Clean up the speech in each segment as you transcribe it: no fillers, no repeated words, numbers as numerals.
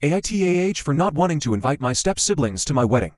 AITAH for not wanting to invite my step-siblings to my wedding.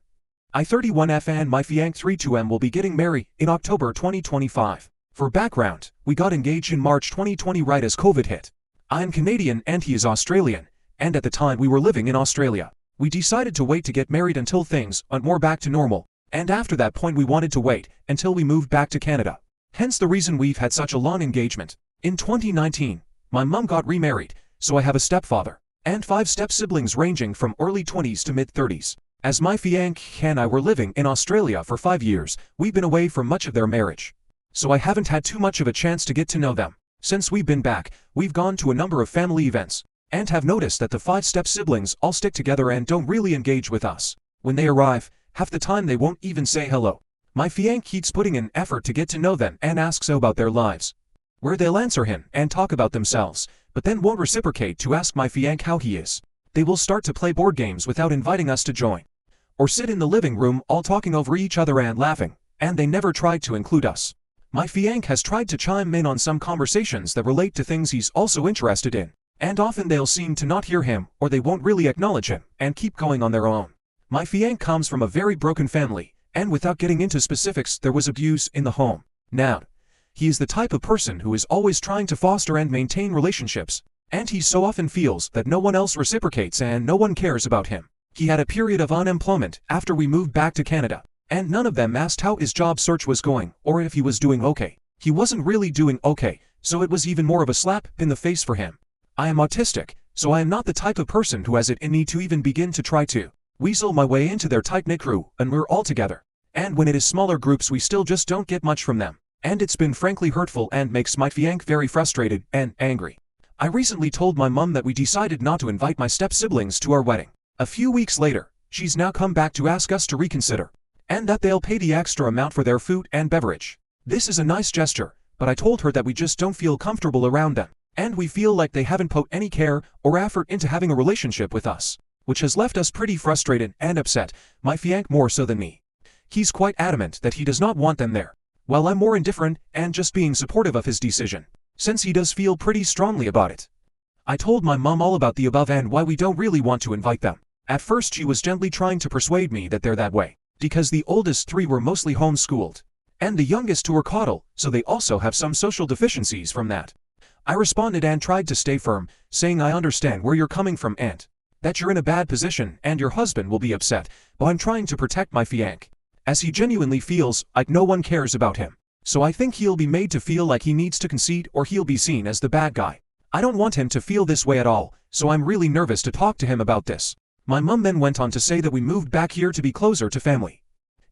I 31F and my fiancé 32M will be getting married in October 2025. For background, we got engaged in March 2020 right as COVID hit. I am Canadian and he is Australian, and at the time we were living in Australia. We decided to wait to get married until things went more back to normal, and after that point we wanted to wait until we moved back to Canada. Hence the reason we've had such a long engagement. In 2019, my mum got remarried, so I have a stepfather and 5 step-siblings ranging from early 20s to mid-30s. As my fiancé and I were living in Australia for 5 years, we've been away for much of their marriage. So I haven't had too much of a chance to get to know them. Since we've been back, we've gone to a number of family events, and have noticed that the 5 step-siblings all stick together and don't really engage with us. When they arrive, half the time they won't even say hello. My fiancé keeps putting in effort to get to know them and asks about their lives, where they'll answer him and talk about themselves, but then won't reciprocate to ask my fiancé how he is. They will start to play board games without inviting us to join, or sit in the living room all talking over each other and laughing, and they never tried to include us. My fiancé has tried to chime in on some conversations that relate to things he's also interested in, and often they'll seem to not hear him or they won't really acknowledge him and keep going on their own. My fiancé comes from a very broken family, and without getting into specifics, there was abuse in the home. Now, he is the type of person who is always trying to foster and maintain relationships, and he so often feels that no one else reciprocates and no one cares about him. He had a period of unemployment after we moved back to Canada, and none of them asked how his job search was going or if he was doing okay. He wasn't really doing okay, so it was even more of a slap in the face for him. I am autistic, so I am not the type of person who has it in me to even begin to try to weasel my way into their tight-knit crew, and we're all together. And when it is smaller groups we still just don't get much from them, and it's been frankly hurtful and makes my fiancé very frustrated and angry. I recently told my mum that we decided not to invite my step-siblings to our wedding. A few weeks later, she's now come back to ask us to reconsider, and that they'll pay the extra amount for their food and beverage. This is a nice gesture, but I told her that we just don't feel comfortable around them, and we feel like they haven't put any care or effort into having a relationship with us, which has left us pretty frustrated and upset, my fiancé more so than me. He's quite adamant that he does not want them there, while I'm more indifferent and just being supportive of his decision, since he does feel pretty strongly about it. I told my mum all about the above and why we don't really want to invite them. At first she was gently trying to persuade me that they're that way because the oldest 3 were mostly homeschooled, and the youngest 2 were coddled, so they also have some social deficiencies from that. I responded and tried to stay firm, saying I understand where you're coming from and that you're in a bad position and your husband will be upset, but I'm trying to protect my fiancé, as he genuinely feels like no one cares about him. So I think he'll be made to feel like he needs to concede or he'll be seen as the bad guy. I don't want him to feel this way at all, so I'm really nervous to talk to him about this. My mum then went on to say that we moved back here to be closer to family,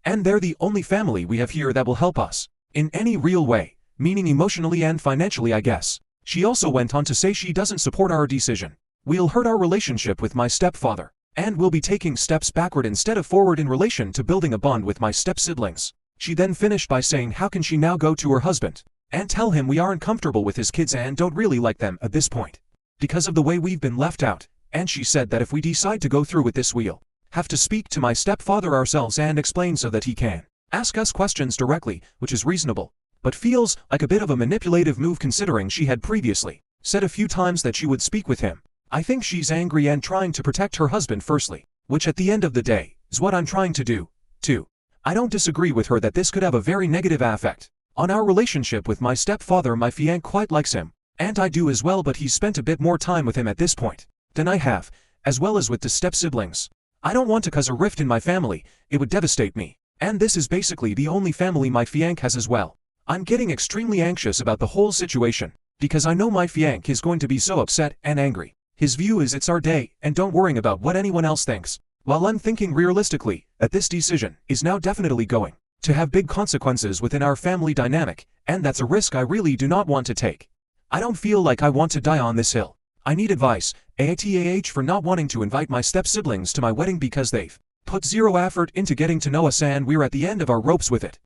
and they're the only family we have here that will help us in any real way, meaning emotionally and financially, I guess. She also went on to say she doesn't support our decision. We'll hurt our relationship with my stepfather, and we'll be taking steps backward instead of forward in relation to building a bond with my step-siblings. She then finished by saying how can she now go to her husband and tell him we aren't comfortable with his kids and don't really like them at this point because of the way we've been left out, and she said that if we decide to go through with this we'll have to speak to my stepfather ourselves and explain so that he can ask us questions directly, which is reasonable, but feels like a bit of a manipulative move considering she had previously said a few times that she would speak with him. I think she's angry and trying to protect her husband firstly, which at the end of the day is what I'm trying to do, too. I don't disagree with her that this could have a very negative effect on our relationship with my stepfather. My fiancé quite likes him, and I do as well, but he's spent a bit more time with him at this point than I have, as well as with the step-siblings. I don't want to cause a rift in my family, it would devastate me, and this is basically the only family my fiancé has as well. I'm getting extremely anxious about the whole situation, because I know my fiancé is going to be so upset and angry. His view is it's our day and don't worry about what anyone else thinks, while I'm thinking realistically that this decision is now definitely going to have big consequences within our family dynamic, and that's a risk I really do not want to take. I don't feel like I want to die on this hill. I need advice, AITAH for not wanting to invite my step-siblings to my wedding because they've put zero effort into getting to know us and we're at the end of our ropes with it.